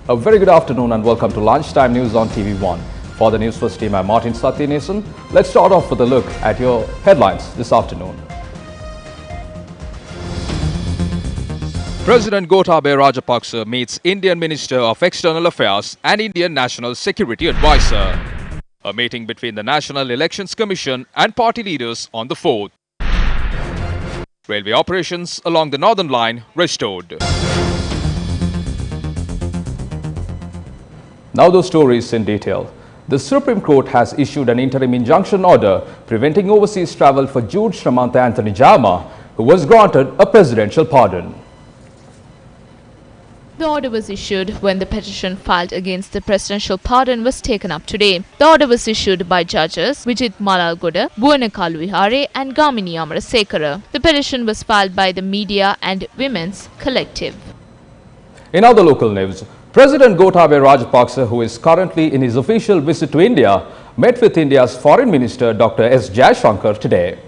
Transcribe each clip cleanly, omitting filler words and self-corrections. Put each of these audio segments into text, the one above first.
A very good afternoon and welcome to Lunchtime News on TV1. For the Newsfirst team, I'm Martin Satyanesan. Let's start off with a look at your headlines this afternoon. President Gotabaya Rajapaksa meets Indian Minister of External Affairs and Indian National Security Advisor. A meeting between the National Elections Commission and party leaders on the 4th. Railway operations along the Northern Line restored. Now those stories in detail. The Supreme Court has issued an interim injunction order preventing overseas travel for Jude Shramanta Anthony Jama, who was granted a presidential pardon. The order was issued when the petition filed against the presidential pardon was taken up today. The order was issued by judges Vijit Malalgoda, Bhuvanakalu Vihare and Gamini Amarasekara. The petition was filed by the Media and Women's Collective. In other local news, President Gotabaya Rajapaksa, who is currently in his official visit to India, met with India's Foreign Minister Dr. S. Jaishankar today.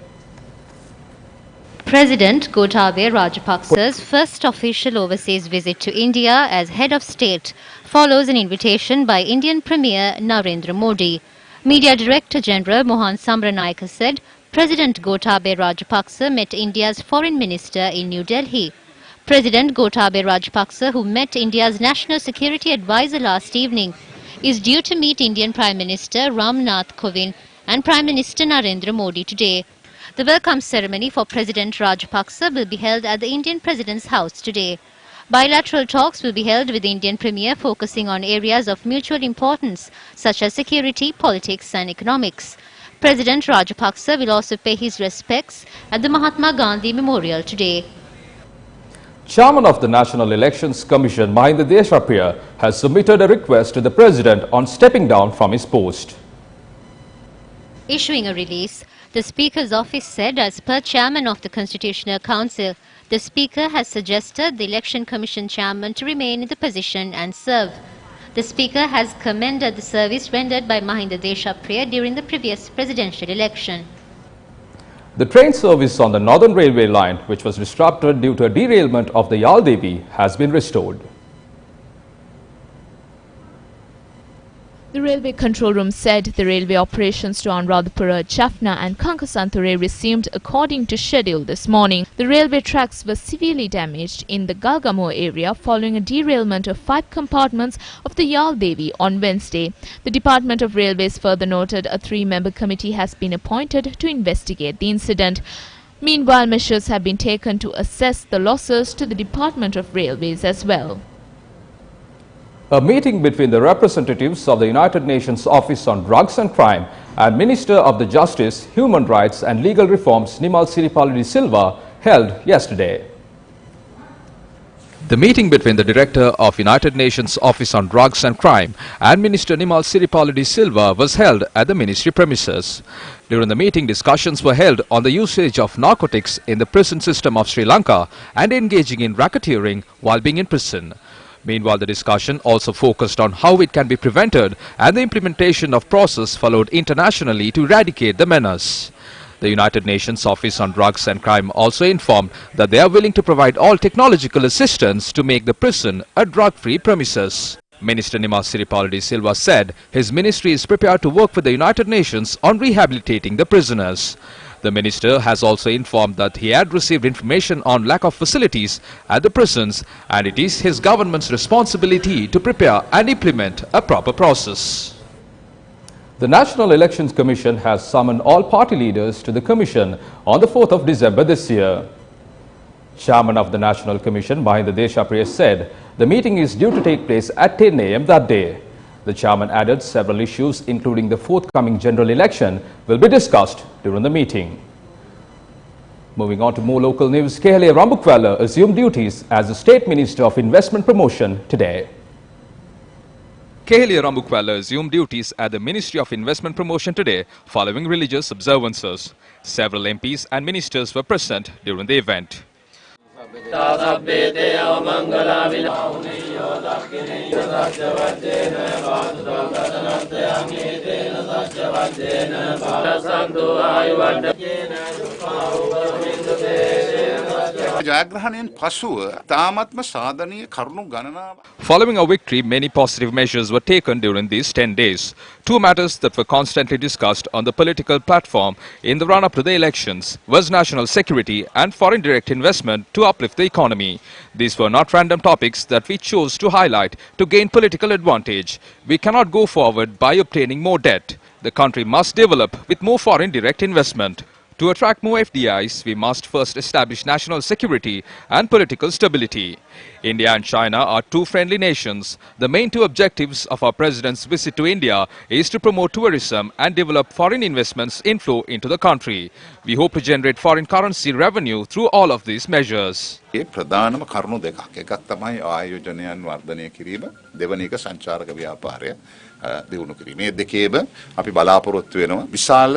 President Gotabaya Rajapaksa's first official overseas visit to India as head of state follows an invitation by Indian Premier Narendra Modi. Media Director General Mohan Samranayaka said President Gotabaya Rajapaksa met India's Foreign Minister in New Delhi. President Gotabaya Rajapaksa, who met India's National Security Advisor last evening, is due to meet Indian Prime Minister Ram Nath Kovind and Prime Minister Narendra Modi today. The welcome ceremony for President Rajapaksa will be held at the Indian President's house today. Bilateral talks will be held with the Indian Premier focusing on areas of mutual importance such as security, politics and economics. President Rajapaksa will also pay his respects at the Mahatma Gandhi Memorial today. Chairman of the National Elections Commission, Mahinda Deshapriya, has submitted a request to the President on stepping down from his post. Issuing a release, the Speaker's office said, as per Chairman of the Constitutional Council, the Speaker has suggested the Election Commission Chairman to remain in the position and serve. The Speaker has commended the service rendered by Mahinda Deshapriya during the previous presidential election. The train service on the Northern Railway line, which was disrupted due to a derailment of the Yaldevi, has been restored. The Railway Control Room said the railway operations to Anuradhapura, Jaffna and Kankasanture resumed according to schedule this morning. The railway tracks were severely damaged in the Galgamoor area following a derailment of 5 compartments of the Yaldevi on Wednesday. The Department of Railways further noted a 3-member committee has been appointed to investigate the incident. Meanwhile, measures have been taken to assess the losses to the Department of Railways as well. A meeting between the representatives of the United Nations Office on Drugs and Crime and Minister of the Justice, Human Rights and Legal Reforms Nimal Siripala de Silva held yesterday. The meeting between the Director of United Nations Office on Drugs and Crime and Minister Nimal Siripala de Silva was held at the ministry premises. During the meeting, discussions were held on the usage of narcotics in the prison system of Sri Lanka and engaging in racketeering while being in prison. Meanwhile, the discussion also focused on how it can be prevented and the implementation of process followed internationally to eradicate the menace. The United Nations Office on Drugs and Crime also informed that they are willing to provide all technological assistance to make the prison a drug-free premises. Minister Nimal Siripala de Silva said his ministry is prepared to work with the United Nations on rehabilitating the prisoners. The minister has also informed that he had received information on lack of facilities at the prisons and it is his government's responsibility to prepare and implement a proper process. The National Elections Commission has summoned all party leaders to the Commission on the 4th of December this year. Chairman of the National Commission, Mahinda Deshapriya, said the meeting is due to take place at 10 a.m. that day. The chairman added several issues, including the forthcoming general election, will be discussed during the meeting. Moving on to more local news, KLA Rambukwala assumed duties as the State Minister of Investment Promotion today. KLA Rambukwala assumed duties at the Ministry of Investment Promotion today following religious observances. Several MPs and ministers were present during the event. ජයග්‍රහණයෙන් පසුව තාමත්ම සාධනීය කරුණු ගණනාවක්. Following a victory, many positive measures were taken during these 10 days. Two matters that were constantly discussed on the political platform in the run-up to the elections was national security and foreign direct investment to uplift the economy. These were not random topics that we chose to highlight to gain political advantage. We cannot go forward by obtaining more debt. The country must develop with more foreign direct investment. To attract more FDIs, we must first establish national security and political stability. India and China are two friendly nations. The main two objectives of our President's visit to India is to promote tourism and develop foreign investments inflow into the country. We hope to generate foreign currency revenue through all of these measures. ඒ ප්‍රධානම කරුණු දෙකක්. එකක් තමයි ආයෝජනයන් වර්ධනය කිරීම, දෙවන එක සංචාරක ව්‍යාපාරය දියුණු කිරීම. මේ දෙකේම අපි බලාපොරොත්තු වෙනවා විශාල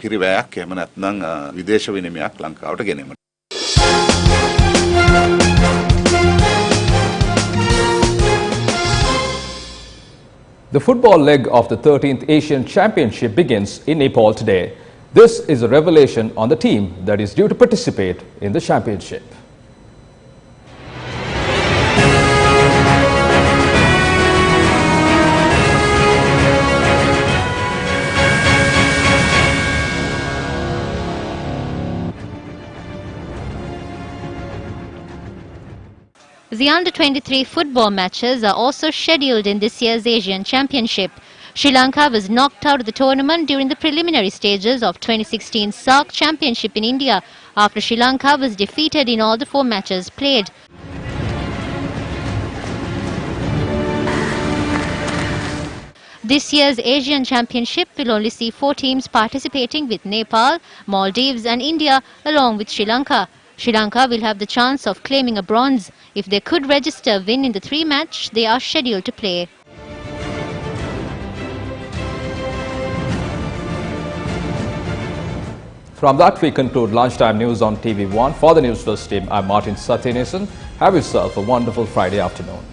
පිරිවැයක් එහෙම නැත්නම් විදේශ විනිමයක් ලංකාවට ගෙනෙන්න. The football leg of the 13th Asian Championship begins in Nepal today. This is a revelation on the team that is due to participate in the championship. The under-23 football matches are also scheduled in this year's Asian Championship. Sri Lanka was knocked out of the tournament during the preliminary stages of 2016 SAARC Championship in India after Sri Lanka was defeated in all the 4 matches played. This year's Asian Championship will only see 4 teams participating, with Nepal, Maldives and India along with Sri Lanka. Sri Lanka will have the chance of claiming a bronze if they could register a win in the 3 matches they are scheduled to play. From that, we conclude Lunchtime News on TV1. For the Newsfirst team, I'm Martin Satyanesan. Have yourself a wonderful Friday afternoon.